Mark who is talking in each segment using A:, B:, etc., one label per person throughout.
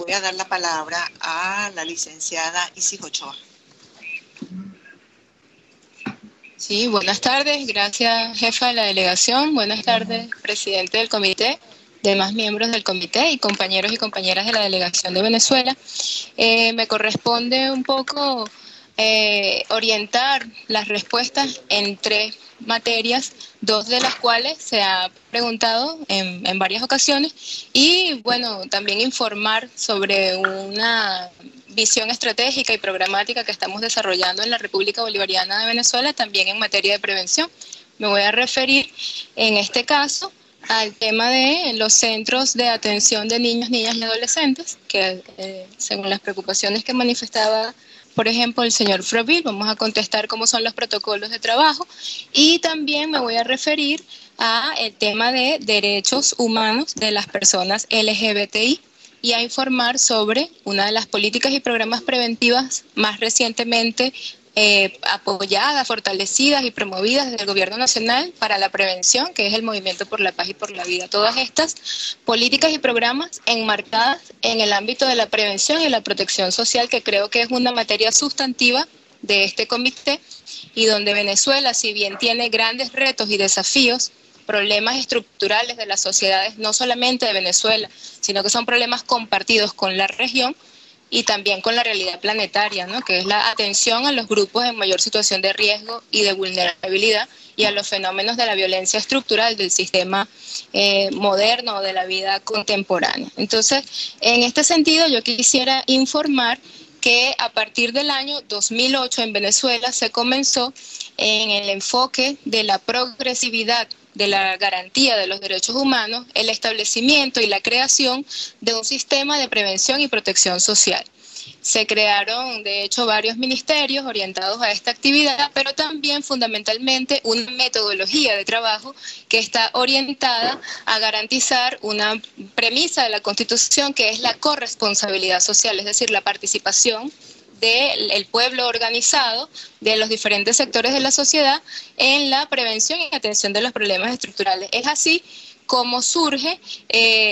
A: voy a dar la palabra a la licenciada Isis Ochoa.
B: Sí, buenas tardes. Gracias, jefa de la delegación. Buenas tardes, presidente del comité, demás miembros del comité y compañeros y compañeras de la delegación de Venezuela. Me corresponde un poco orientar las respuestas en 3 materias, 2 de las cuales se ha preguntado en varias ocasiones, y bueno, también informar sobre una visión estratégica y programática que estamos desarrollando en la República Bolivariana de Venezuela, también en materia de prevención. Me voy a referir en este caso al tema de los centros de atención de niños, niñas y adolescentes, que según las preocupaciones que manifestaba, por ejemplo, el señor Froville, vamos a contestar cómo son los protocolos de trabajo, y también me voy a referir al tema de derechos humanos de las personas LGBTI, y a informar sobre una de las políticas y programas preventivas más recientemente apoyadas, fortalecidas y promovidas desde el Gobierno Nacional para la prevención, que es el Movimiento por la Paz y por la Vida. Todas estas políticas y programas enmarcadas en el ámbito de la prevención y la protección social, que creo que es una materia sustantiva de este comité, y donde Venezuela, si bien tiene grandes retos y desafíos, problemas estructurales de las sociedades, no solamente de Venezuela, sino que son problemas compartidos con la región y también con la realidad planetaria, ¿no? Que es la atención a los grupos en mayor situación de riesgo y de vulnerabilidad, y a los fenómenos de la violencia estructural del sistema moderno, de la vida contemporánea. Entonces, en este sentido, yo quisiera informar que a partir del año 2008 en Venezuela se comenzó en el enfoque de la progresividad, de la garantía de los derechos humanos, el establecimiento y la creación de un sistema de prevención y protección social. Se crearon, de hecho, varios ministerios orientados a esta actividad, pero también fundamentalmente una metodología de trabajo que está orientada a garantizar una premisa de la Constitución, que es la corresponsabilidad social, es decir, la participación del pueblo organizado, de los diferentes sectores de la sociedad, en la prevención y atención de los problemas estructurales. Es así como surge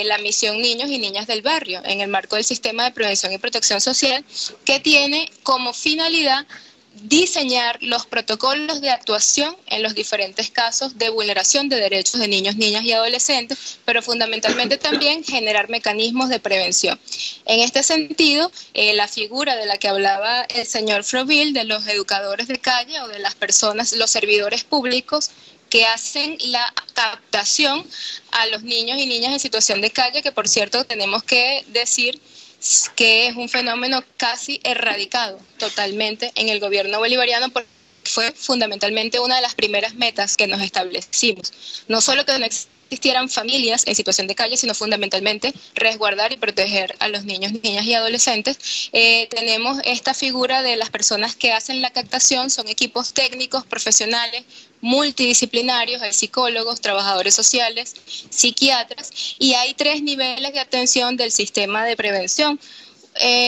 B: la misión Niños y Niñas del Barrio, en el marco del Sistema de Prevención y Protección Social, que tiene como finalidad diseñar los protocolos de actuación en los diferentes casos de vulneración de derechos de niños, niñas y adolescentes, pero fundamentalmente también generar mecanismos de prevención. En este sentido, la figura de la que hablaba el señor Froville, de los educadores de calle o de las personas, los servidores públicos que hacen la captación a los niños y niñas en situación de calle, que por cierto tenemos que decir que es un fenómeno casi erradicado totalmente en el gobierno bolivariano, porque fue fundamentalmente una de las primeras metas que nos establecimos. No solo que no existieran familias en situación de calle, sino fundamentalmente resguardar y proteger a los niños, niñas y adolescentes. Tenemos esta figura de las personas que hacen la captación, son equipos técnicos, profesionales, multidisciplinarios, hay psicólogos, trabajadores sociales, psiquiatras, y hay 3 niveles de atención del sistema de prevención.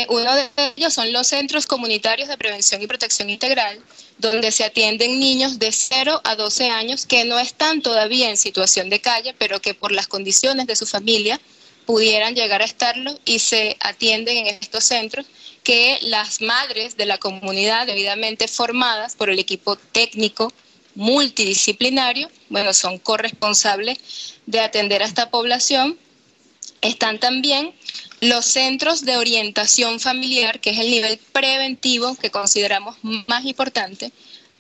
B: Uno de ellos son los centros comunitarios de prevención y protección integral, donde se atienden niños de 0 a 12 años que no están todavía en situación de calle, pero que por las condiciones de su familia pudieran llegar a estarlo, y se atienden en estos centros, que las madres de la comunidad, debidamente formadas por el equipo técnico multidisciplinario, bueno, son corresponsables de atender a esta población. Están también los centros de orientación familiar, que es el nivel preventivo que consideramos más importante,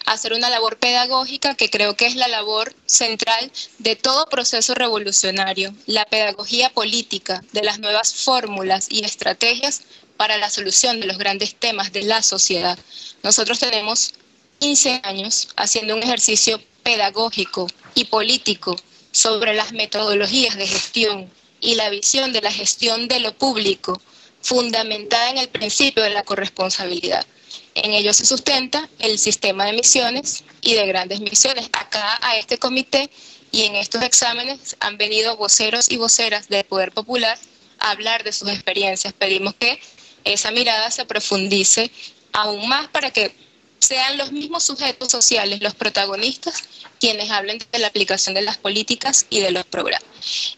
B: hacer una labor pedagógica que creo que es la labor central de todo proceso revolucionario, la pedagogía política de las nuevas fórmulas y estrategias para la solución de los grandes temas de la sociedad. Nosotros tenemos 15 años haciendo un ejercicio pedagógico y político sobre las metodologías de gestión y la visión de la gestión de lo público, fundamentada en el principio de la corresponsabilidad. En ello se sustenta el sistema de misiones y de grandes misiones. Acá a este comité y en estos exámenes han venido voceros y voceras del Poder Popular a hablar de sus experiencias. Pedimos que esa mirada se profundice aún más para que sean los mismos sujetos sociales, los protagonistas, quienes hablen de la aplicación de las políticas y de los programas.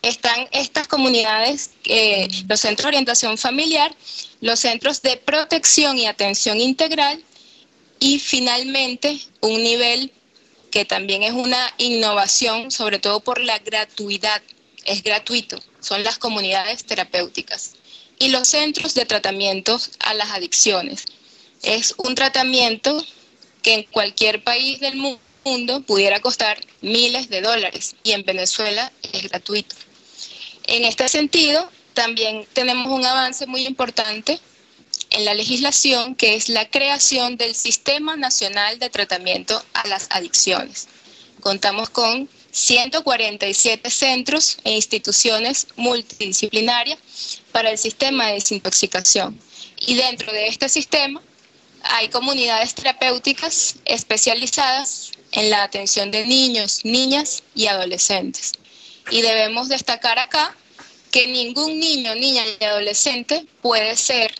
B: Están estas comunidades, los centros de orientación familiar, los centros de protección y atención integral y finalmente un nivel que también es una innovación, sobre todo por la gratuidad, es gratuito, son las comunidades terapéuticas. Y los centros de tratamiento a las adicciones. Es un tratamiento que en cualquier país del mundo pudiera costar miles de dólares y en Venezuela es gratuito. En este sentido, también tenemos un avance muy importante en la legislación, que es la creación del Sistema Nacional de Tratamiento a las Adicciones. Contamos con 147 centros e instituciones multidisciplinarias para el sistema de desintoxicación. Y dentro de este sistema hay comunidades terapéuticas especializadas en la atención de niños, niñas y adolescentes. Y debemos destacar acá que ningún niño, niña y adolescente puede ser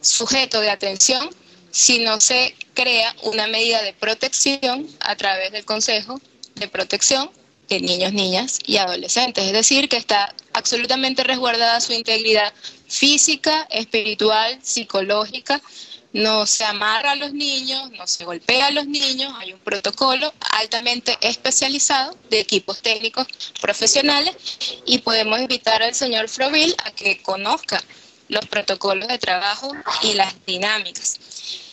B: sujeto de atención si no se crea una medida de protección a través del Consejo de Protección de Niños, Niñas y Adolescentes. Es decir, que está absolutamente resguardada su integridad física, espiritual, psicológica. No se amarra a los niños, no se golpea a los niños, hay un protocolo altamente especializado de equipos técnicos profesionales y podemos invitar al señor Froville a que conozca los protocolos de trabajo y las dinámicas.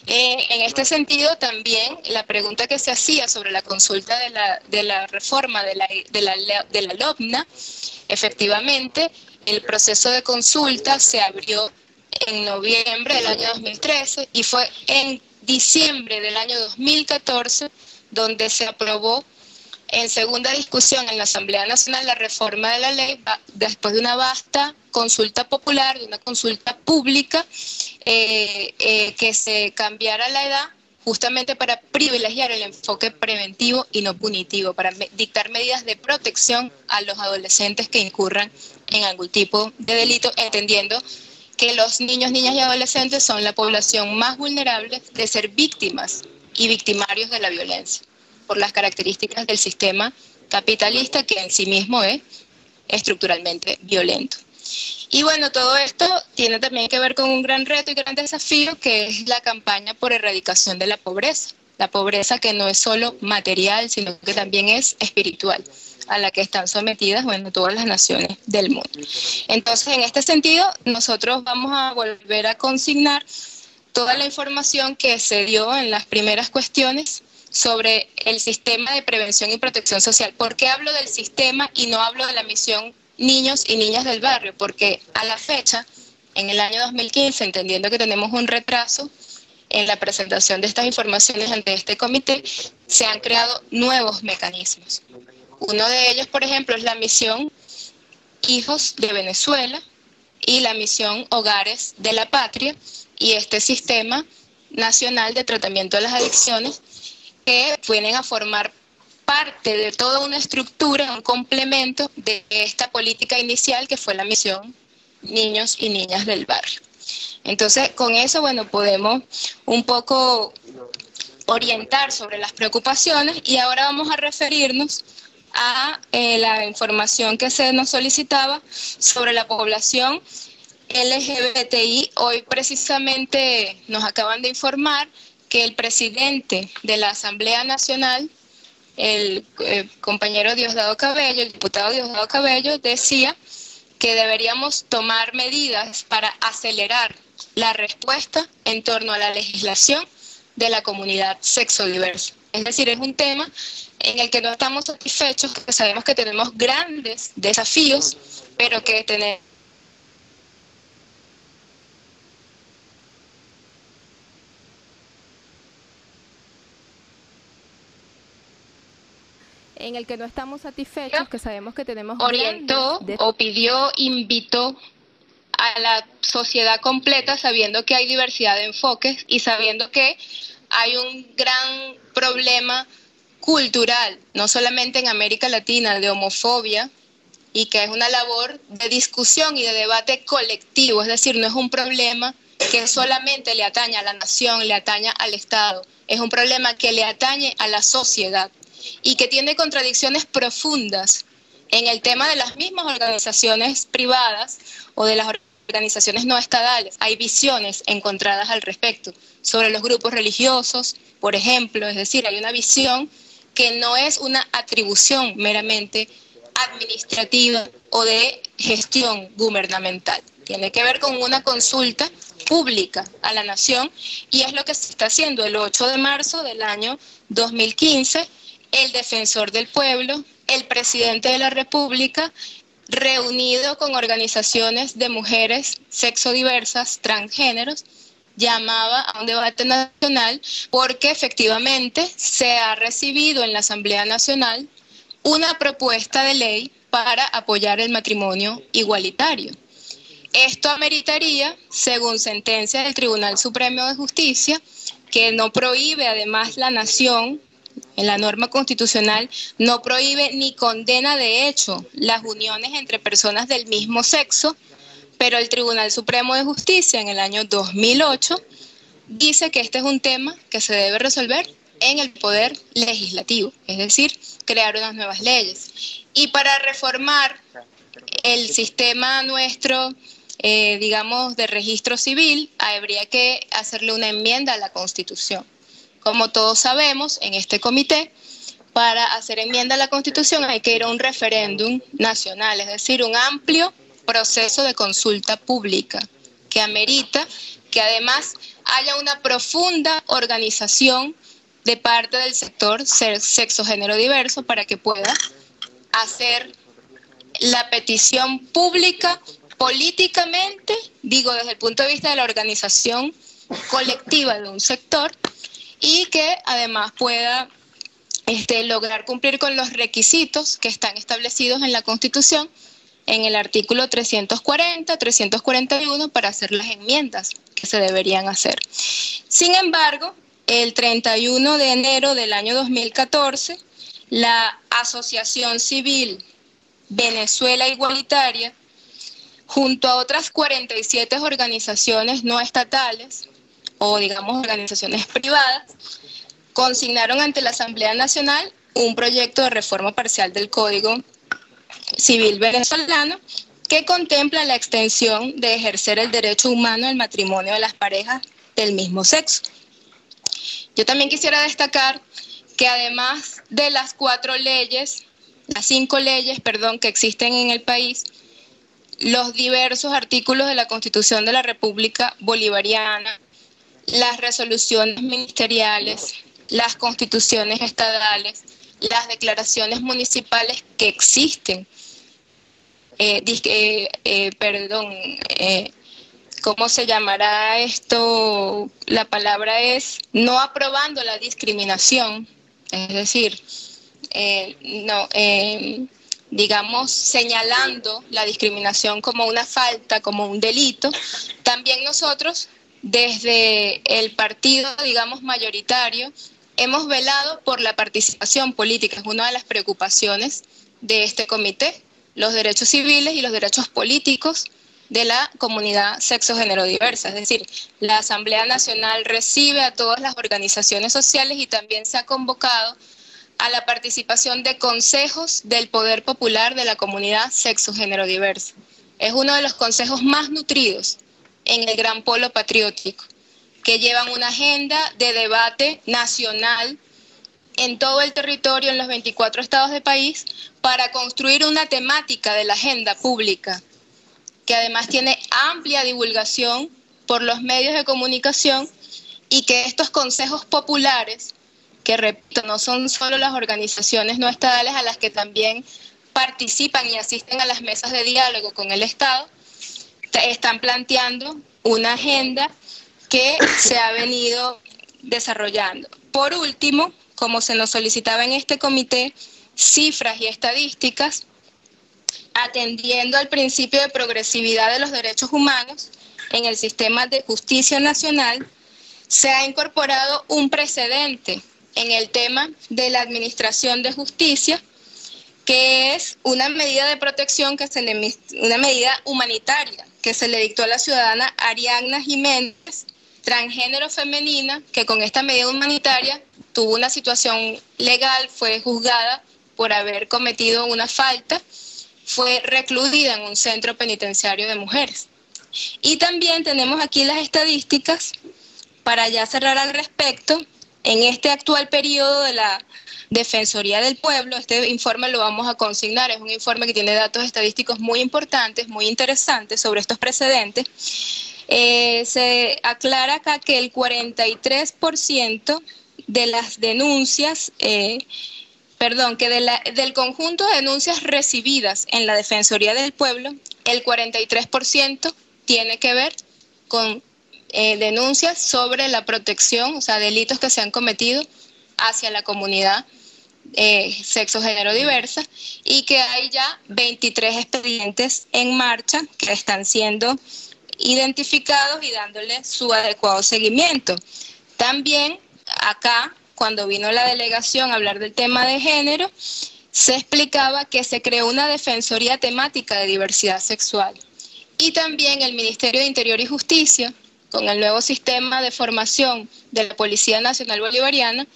B: En este sentido, también la pregunta que se hacía sobre la consulta de la reforma de la LOPNA, efectivamente, el proceso de consulta se abrió en noviembre del año 2013 y fue en diciembre del año 2014 donde se aprobó en segunda discusión en la Asamblea Nacional la reforma de la ley después de una vasta consulta popular, de una consulta pública, que se cambiara la edad justamente para privilegiar el enfoque preventivo y no punitivo, para dictar medidas de protección a los adolescentes que incurran en algún tipo de delito, entendiendo que los niños, niñas y adolescentes son la población más vulnerable de ser víctimas y victimarios de la violencia, por las características del sistema capitalista que en sí mismo es estructuralmente violento. Y bueno, todo esto tiene también que ver con un gran reto y gran desafío que es la campaña por erradicación de la pobreza que no es solo material, sino que también es espiritual, a la que están sometidas, bueno, todas las naciones del mundo. Entonces, en este sentido, nosotros vamos a volver a consignar toda la información que se dio en las primeras cuestiones sobre el sistema de prevención y protección social. ¿Por qué hablo del sistema y no hablo de la misión Niños y Niñas del Barrio? Porque a la fecha, en el año 2015, entendiendo que tenemos un retraso en la presentación de estas informaciones ante este comité, se han creado nuevos mecanismos. Uno de ellos, por ejemplo, es la misión Hijos de Venezuela y la misión Hogares de la Patria y este sistema nacional de tratamiento de las adicciones que vienen a formar parte de toda una estructura, un complemento de esta política inicial que fue la misión Niños y Niñas del Barrio. Entonces, con eso, bueno, podemos un poco orientar sobre las preocupaciones y ahora vamos a referirnos a la información que se nos solicitaba sobre la población LGBTI. Hoy precisamente nos acaban de informar que el presidente de la Asamblea Nacional, el compañero Diosdado Cabello, el diputado Diosdado Cabello, decía que deberíamos tomar medidas para acelerar la respuesta en torno a la legislación de la comunidad sexodiversa. Es decir, es un tema en el que no estamos satisfechos, que sabemos que tenemos grandes desafíos, pero que tenemos
C: en el que no estamos satisfechos, que sabemos que tenemos
B: orientó o pidió, invitó a la sociedad completa, sabiendo que hay diversidad de enfoques y sabiendo que hay un gran problema cultural, no solamente en América Latina, de homofobia, y que es una labor de discusión y de debate colectivo, es decir, no es un problema que solamente le atañe a la nación, le atañe al Estado, es un problema que le atañe a la sociedad. y que tiene contradicciones profundas en el tema de las mismas organizaciones privadas o de las organizaciones no estatales. Hay visiones encontradas al respecto sobre los grupos religiosos, por ejemplo, es decir, hay una visión que no es una atribución meramente administrativa o de gestión gubernamental. Tiene que ver con una consulta pública a la nación y es lo que se está haciendo. El 8 de marzo del año 2015, el defensor del pueblo, el presidente de la República, reunido con organizaciones de mujeres sexodiversas, transgéneros, llamaba a un debate nacional porque efectivamente se ha recibido en la Asamblea Nacional una propuesta de ley para apoyar el matrimonio igualitario. Esto ameritaría, según sentencia del Tribunal Supremo de Justicia, que no prohíbe además la nación, en la norma constitucional, no prohíbe ni condena de hecho las uniones entre personas del mismo sexo, pero el Tribunal Supremo de Justicia en el año 2008 dice que este es un tema que se debe resolver en el poder legislativo, es decir, crear unas nuevas leyes. Y para reformar el sistema nuestro, digamos, de registro civil, habría que hacerle una enmienda a la Constitución. Como todos sabemos, en este comité, para hacer enmienda a la Constitución hay que ir a un referéndum nacional, es decir, un amplio proceso de consulta pública que amerita que además haya una profunda organización de parte del sector sexo género diverso para que pueda hacer la petición pública políticamente, digo desde el punto de vista de la organización colectiva de un sector, y que además pueda lograr cumplir con los requisitos que están establecidos en la Constitución en el artículo 340, 341 para hacer las enmiendas que se deberían hacer. Sin embargo, el 31 de enero del año 2014, la Asociación Civil Venezuela Igualitaria, junto a otras 47 organizaciones no estatales, o digamos organizaciones privadas, consignaron ante la Asamblea Nacional un proyecto de reforma parcial del Código Civil venezolano que contempla la extensión de ejercer el derecho humano al matrimonio de las parejas del mismo sexo. Yo también quisiera destacar que además de las 5 leyes, que existen en el país, los diversos artículos de la Constitución de la República Bolivariana, las resoluciones ministeriales, las constituciones estadales, las declaraciones municipales que existen, ¿cómo se llamará esto? La palabra es no aprobando la discriminación, es decir, digamos, señalando la discriminación como una falta, como un delito. También nosotros, desde el partido, digamos, mayoritario, hemos velado por la participación política. Es una de las preocupaciones de este comité, los derechos civiles y los derechos políticos de la comunidad sexo-género diversa. Es decir, la Asamblea Nacional recibe a todas las organizaciones sociales y también se ha convocado a la participación de consejos del poder popular de la comunidad sexo-género diversa. Es uno de los consejos más nutridos en el gran polo patriótico, que llevan una agenda de debate nacional en todo el territorio, en los 24 estados del país, para construir una temática de la agenda pública, que además tiene amplia divulgación por los medios de comunicación, y que estos consejos populares, que repito, no son solo las organizaciones no estatales a las que también participan y asisten a las mesas de diálogo con el Estado, están planteando una agenda que se ha venido desarrollando. Por último, como se nos solicitaba en este comité, cifras y estadísticas, atendiendo al principio de progresividad de los derechos humanos en el sistema de justicia nacional, se ha incorporado un precedente en el tema de la administración de justicia, que es una medida de protección, una medida humanitaria que se le dictó a la ciudadana Ariadna Jiménez, transgénero femenina, que con esta medida humanitaria tuvo una situación legal, fue juzgada por haber cometido una falta, fue recluida en un centro penitenciario de mujeres. Y también tenemos aquí las estadísticas para ya cerrar al respecto. En este actual periodo de la Defensoría del Pueblo, este informe lo vamos a consignar, es un informe que tiene datos estadísticos muy importantes, muy interesantes sobre estos precedentes. Se aclara acá que el 43% de las denuncias, del conjunto de denuncias recibidas en la Defensoría del Pueblo, el 43% tiene que ver con denuncias sobre la protección, o sea, delitos que se han cometido hacia la comunidad sexo género diversa, y que hay ya 23 expedientes en marcha que están siendo identificados y dándole su adecuado seguimiento. También acá, cuando vino la delegación a hablar del tema de género, se explicaba que se creó una defensoría temática de diversidad sexual, y también el Ministerio de Interior y Justicia, con el nuevo sistema de formación de la Policía Nacional Bolivariana,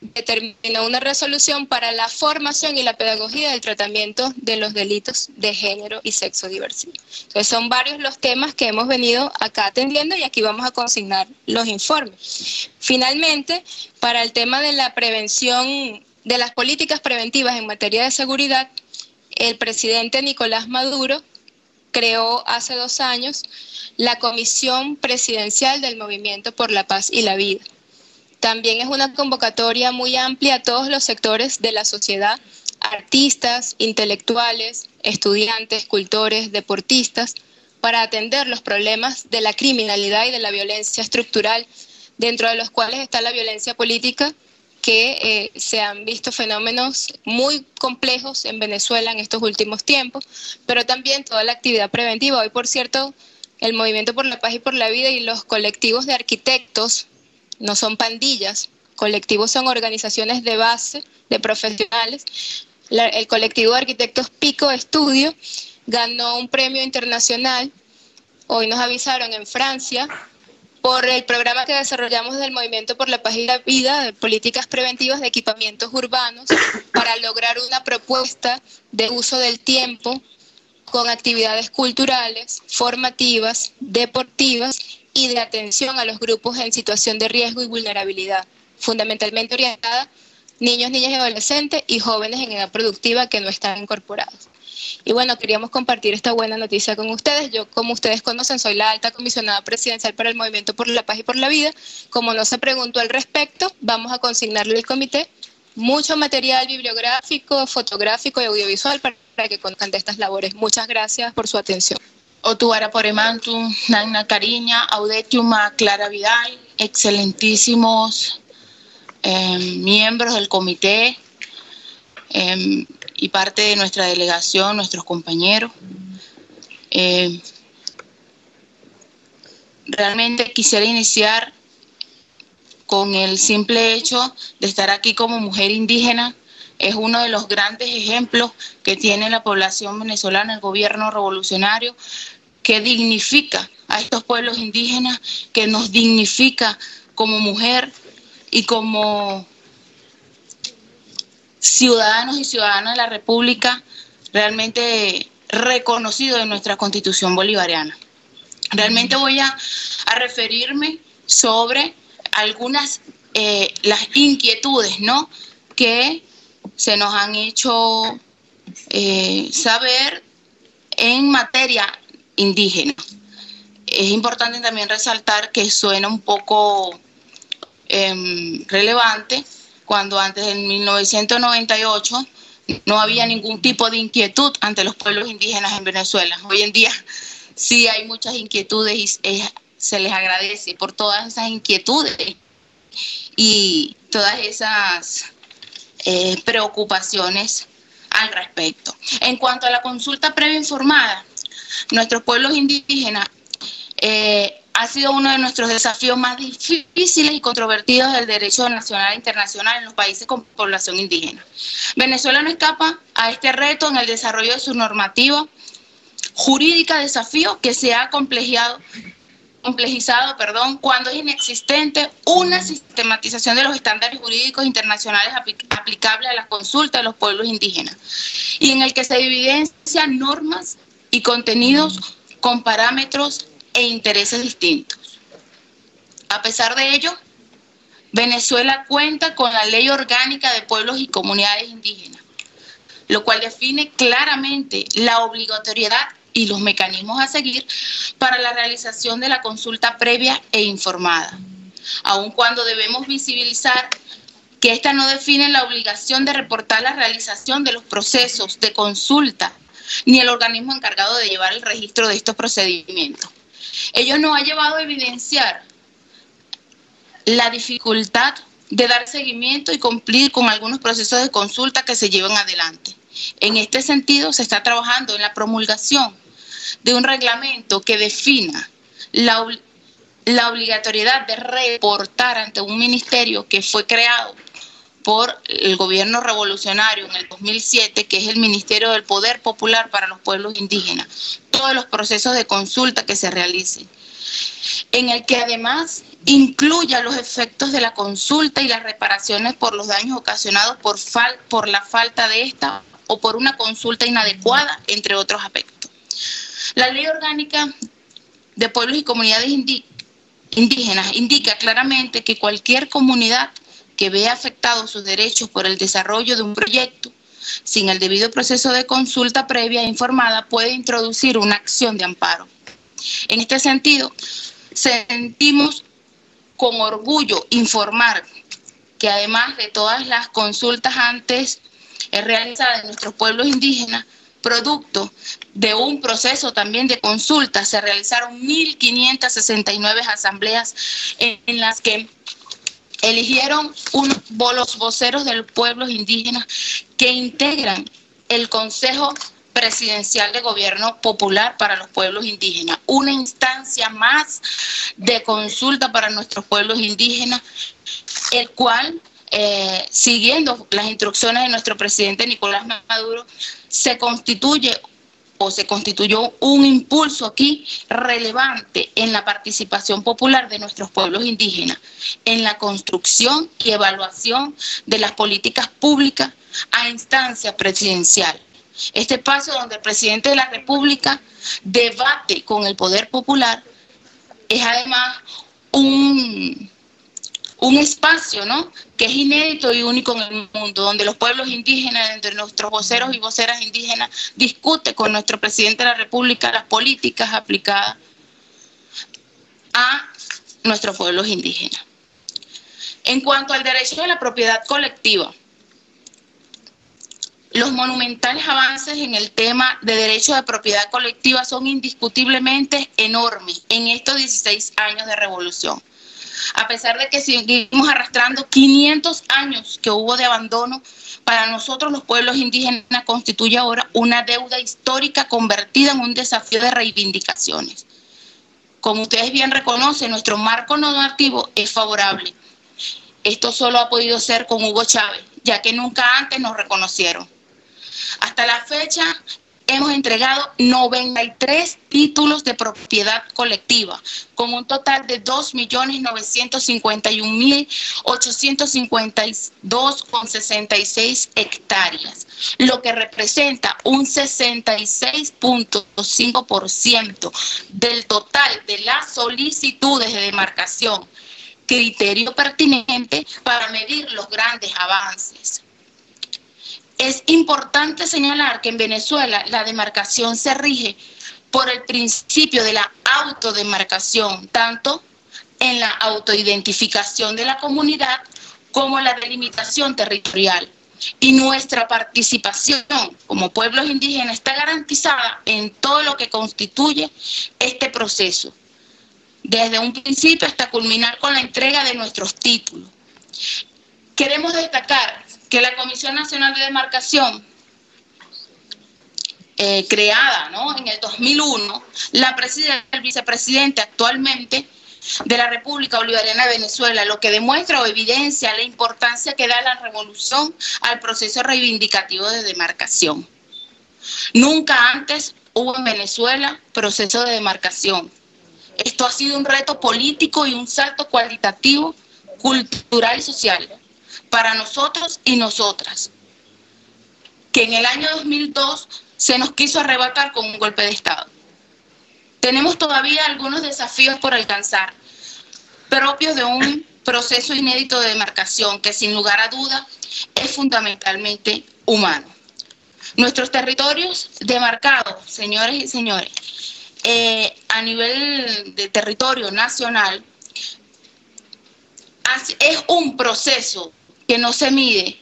B: determinó una resolución para la formación y la pedagogía del tratamiento de los delitos de género y sexodiversidad. Entonces son varios los temas que hemos venido acá atendiendo y aquí vamos a consignar los informes. Finalmente, para el tema de la prevención, de las políticas preventivas en materia de seguridad, el presidente Nicolás Maduro creó hace 2 años la Comisión Presidencial del Movimiento por la Paz y la Vida. También es una convocatoria muy amplia a todos los sectores de la sociedad, artistas, intelectuales, estudiantes, cultores, deportistas, para atender los problemas de la criminalidad y de la violencia estructural, dentro de los cuales está la violencia política, que se han visto fenómenos muy complejos en Venezuela en estos últimos tiempos, pero también toda la actividad preventiva. Hoy, por cierto, el Movimiento por la Paz y por la Vida y los colectivos de arquitectos no son pandillas, colectivos son organizaciones de base, de profesionales. El colectivo de arquitectos Pico Estudio ganó un premio internacional, hoy nos avisaron, en Francia, por el programa que desarrollamos del Movimiento por la Paz y la Vida, de políticas preventivas de equipamientos urbanos, para lograr una propuesta de uso del tiempo con actividades culturales, formativas, deportivas y de atención a los grupos en situación de riesgo y vulnerabilidad, fundamentalmente orientada a niños, niñas y adolescentes y jóvenes en edad productiva que no están incorporados. Y bueno, queríamos compartir esta buena noticia con ustedes. Yo, como ustedes conocen, soy la alta comisionada presidencial para el Movimiento por la Paz y por la Vida. Como no se preguntó al respecto, vamos a consignarle al comité mucho material bibliográfico, fotográfico y audiovisual para que conozcan de estas labores. Muchas gracias por su atención.
D: Otuara Poremantu, Nagna Cariña, Audetiuma, Clara Vidal, excelentísimos miembros del comité y parte de nuestra delegación, nuestros compañeros. Realmente quisiera iniciar con el simple hecho de estar aquí como mujer indígena. Es uno de los grandes ejemplos que tiene la población venezolana, el gobierno revolucionario, que dignifica a estos pueblos indígenas, que nos dignifica como mujer y como ciudadanos y ciudadanas de la República, realmente reconocido en nuestra Constitución bolivariana. Realmente voy a referirme sobre algunas las inquietudes, ¿no?, que se nos han hecho saber en materia indígena. Es importante también resaltar que suena un poco relevante cuando antes de 1998 no había ningún tipo de inquietud ante los pueblos indígenas en Venezuela. Hoy en día sí hay muchas inquietudes y se les agradece por todas esas inquietudes y todas esas preocupaciones al respecto. En cuanto a la consulta previa informada, nuestros pueblos indígenas ha sido uno de nuestros desafíos más difíciles y controvertidos del derecho nacional e internacional en los países con población indígena. Venezuela no escapa a este reto en el desarrollo de su normativa jurídica, desafío que se ha complejizado complejizado, cuando es inexistente una sistematización de los estándares jurídicos internacionales aplicables a la consulta de los pueblos indígenas, y en el que se evidencian normas y contenidos con parámetros e intereses distintos. A pesar de ello, Venezuela cuenta con la Ley Orgánica de Pueblos y Comunidades Indígenas, lo cual define claramente la obligatoriedad y los mecanismos a seguir para la realización de la consulta previa e informada, aun cuando debemos visibilizar que esta no define la obligación de reportar la realización de los procesos de consulta ni el organismo encargado de llevar el registro de estos procedimientos. Ello nos ha llevado a evidenciar la dificultad de dar seguimiento y cumplir con algunos procesos de consulta que se llevan adelante. En este sentido, se está trabajando en la promulgación de un reglamento que defina la obligatoriedad de reportar ante un ministerio que fue creado por el gobierno revolucionario en el 2007, que es el Ministerio del Poder Popular para los Pueblos Indígenas, todos los procesos de consulta que se realicen, en el que además incluya los efectos de la consulta y las reparaciones por los daños ocasionados por la falta de esta o por una consulta inadecuada, entre otros aspectos. La Ley Orgánica de Pueblos y Comunidades Indígenas indica claramente que cualquier comunidad que vea afectados sus derechos por el desarrollo de un proyecto, sin el debido proceso de consulta previa e informada, puede introducir una acción de amparo. En este sentido, sentimos con orgullo informar que además de todas las consultas antes realizadas en nuestros pueblos indígenas, producto de un proceso también de consulta, se realizaron 1.569 asambleas en las que eligieron los voceros de los pueblos indígenas que integran el Consejo Presidencial de Gobierno Popular para los Pueblos Indígenas, una instancia más de consulta para nuestros pueblos indígenas, el cual, siguiendo las instrucciones de nuestro presidente Nicolás Maduro, se constituyó un impulso aquí relevante en la participación popular de nuestros pueblos indígenas, en la construcción y evaluación de las políticas públicas a instancia presidencial. Este espacio donde el presidente de la República debate con el poder popular es además un espacio, ¿no?, que es inédito y único en el mundo, donde los pueblos indígenas, entre nuestros voceros y voceras indígenas, discuten con nuestro presidente de la República las políticas aplicadas a nuestros pueblos indígenas. En cuanto al derecho a la propiedad colectiva, los monumentales avances en el tema de derecho de propiedad colectiva son indiscutiblemente enormes en estos 16 años de revolución. A pesar de que seguimos arrastrando 500 años que hubo de abandono, para nosotros los pueblos indígenas constituye ahora una deuda histórica convertida en un desafío de reivindicaciones. Como ustedes bien reconocen, nuestro marco normativo es favorable. Esto solo ha podido ser con Hugo Chávez, ya que nunca antes nos reconocieron. Hasta la fecha hemos entregado 93 títulos de propiedad colectiva, con un total de 2.951.852,66 hectáreas, lo que representa un 66.5% del total de las solicitudes de demarcación, criterio pertinente para medir los grandes avances. Es importante señalar que en Venezuela la demarcación se rige por el principio de la autodemarcación, tanto en la autoidentificación de la comunidad como la delimitación territorial. Y nuestra participación como pueblos indígenas está garantizada en todo lo que constituye este proceso, desde un principio hasta culminar con la entrega de nuestros títulos. Queremos destacar que la Comisión Nacional de Demarcación, creada, ¿no?, en el 2001, la preside el vicepresidente actualmente de la República Bolivariana de Venezuela, lo que demuestra o evidencia la importancia que da la revolución al proceso reivindicativo de demarcación. Nunca antes hubo en Venezuela proceso de demarcación. Esto ha sido un reto político y un salto cualitativo, cultural y social para nosotros y nosotras, que en el año 2002 se nos quiso arrebatar con un golpe de Estado. Tenemos todavía algunos desafíos por alcanzar, propios de un proceso inédito de demarcación que sin lugar a duda es fundamentalmente humano. Nuestros territorios demarcados, señores y señores, a nivel de territorio nacional, es un proceso que no se mide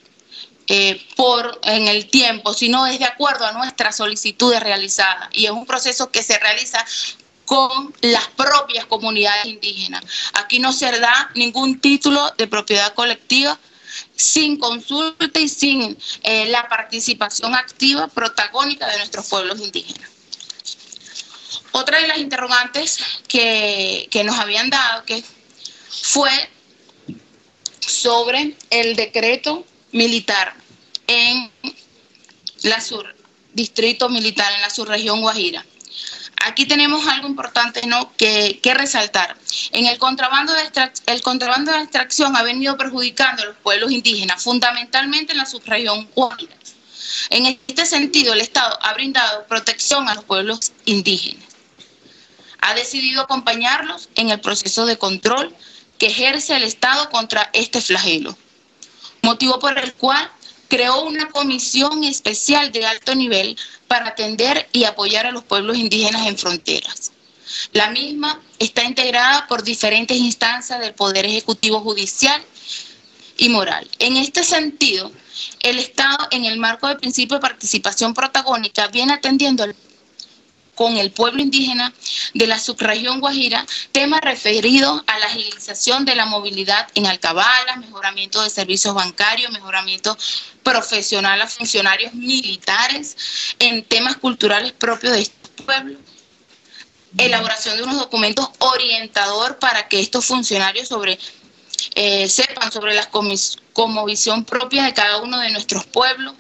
D: en el tiempo, sino es de acuerdo a nuestras solicitudes realizadas, y es un proceso que se realiza con las propias comunidades indígenas. Aquí no se da ningún título de propiedad colectiva sin consulta y sin la participación activa protagónica de nuestros pueblos indígenas. Otra de las interrogantes que nos habían dado fue sobre el decreto militar en la distrito militar en la subregión Guajira. Aquí tenemos algo importante, ¿no?, que resaltar. El contrabando de extracción ha venido perjudicando a los pueblos indígenas, fundamentalmente en la subregión Guajira. En este sentido, el Estado ha brindado protección a los pueblos indígenas. Ha decidido acompañarlos en el proceso de control que ejerce el Estado contra este flagelo, motivo por el cual creó una comisión especial de alto nivel para atender y apoyar a los pueblos indígenas en fronteras. La misma está integrada por diferentes instancias del Poder Ejecutivo, Judicial y Moral. En este sentido, el Estado, en el marco del principio de participación protagónica, viene atendiendo con el pueblo indígena de la subregión Guajira, temas referidos a la agilización de la movilidad en alcabalas, mejoramiento de servicios bancarios, mejoramiento profesional a funcionarios militares, en temas culturales propios de este pueblo, elaboración de unos documentos orientador para que estos funcionarios sepan sobre las cosmovisión propia de cada uno de nuestros pueblos,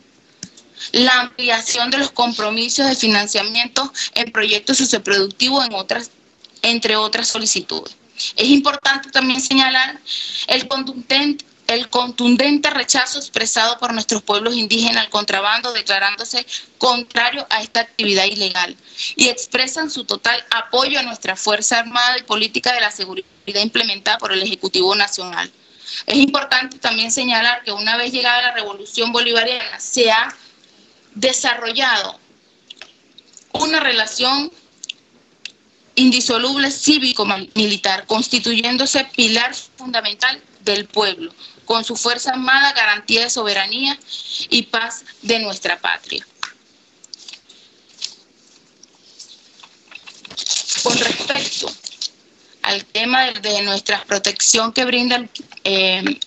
D: la ampliación de los compromisos de financiamiento en proyectos socioproductivos, entre otras solicitudes. Es importante también señalar el contundente rechazo expresado por nuestros pueblos indígenas al contrabando, declarándose contrario a esta actividad ilegal, y expresan su total apoyo a nuestra Fuerza Armada y política de la seguridad implementada por el Ejecutivo Nacional. Es importante también señalar que una vez llegada la Revolución Bolivariana se ha desarrollado una relación indisoluble cívico-militar, constituyéndose pilar fundamental del pueblo, con su Fuerza Armada, garantía de soberanía y paz de nuestra patria. Con respecto al tema de nuestra protección que brinda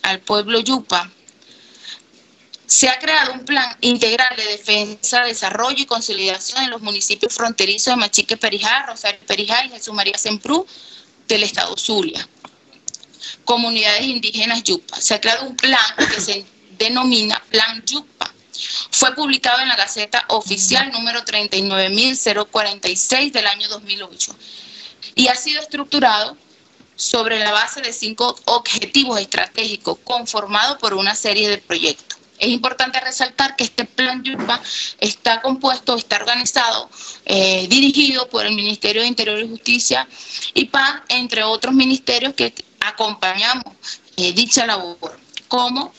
D: al pueblo yupa, se ha creado un plan integral de defensa, desarrollo y consolidación en los municipios fronterizos de Machique Perijá, Rosario Perijá y Jesús María Semprú del estado Zulia. Comunidades indígenas yupa. Se ha creado un plan que se denomina Plan Yupa. Fue publicado en la Gaceta Oficial número 39.046 del año 2008 y ha sido estructurado sobre la base de 5 objetivos estratégicos conformados por una serie de proyectos. Es importante resaltar que este Plan Yupa está organizado, dirigido por el Ministerio de Interior y Justicia y PAC, entre otros ministerios que acompañamos dicha labor, como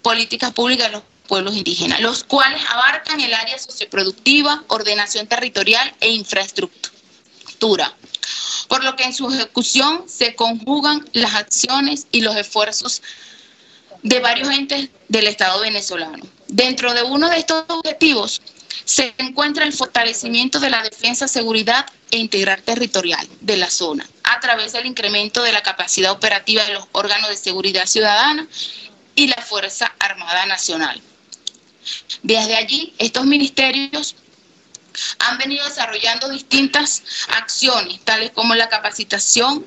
D: políticas públicas de los pueblos indígenas, los cuales abarcan el área socioproductiva, ordenación territorial e infraestructura, por lo que en su ejecución se conjugan las acciones y los esfuerzos de varios entes del Estado venezolano. Dentro de uno de estos objetivos se encuentra el fortalecimiento de la defensa, seguridad e integridad territorial de la zona, a través del incremento de la capacidad operativa de los órganos de seguridad ciudadana y la Fuerza Armada Nacional. Desde allí, estos ministerios han venido desarrollando distintas acciones, tales como la capacitación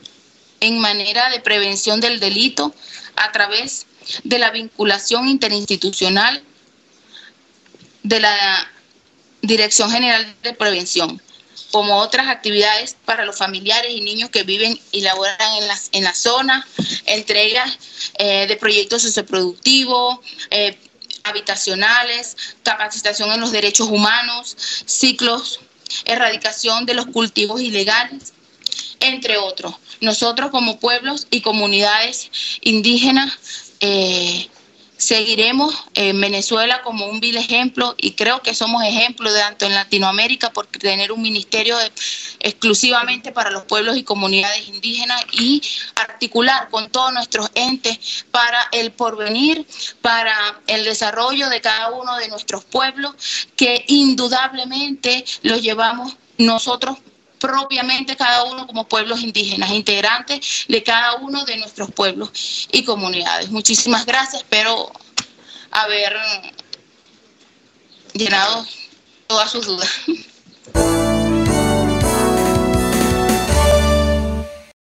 D: en manera de prevención del delito a través de la vinculación interinstitucional de la Dirección General de Prevención, como otras actividades para los familiares y niños que viven y laboran en la zona, entregas de proyectos socioproductivos, habitacionales, capacitación en los derechos humanos, ciclos, erradicación de los cultivos ilegales, entre otros. Nosotros como pueblos y comunidades indígenas seguiremos en Venezuela como un vil ejemplo, y creo que somos ejemplo tanto en Latinoamérica por tener un ministerio exclusivamente para los pueblos y comunidades indígenas y articular con todos nuestros entes para el porvenir, para el desarrollo de cada uno de nuestros pueblos, que indudablemente los llevamos nosotros propiamente, cada uno como pueblos indígenas, integrantes de cada uno de nuestros pueblos y comunidades. Muchísimas gracias, espero haber llenado todas sus dudas.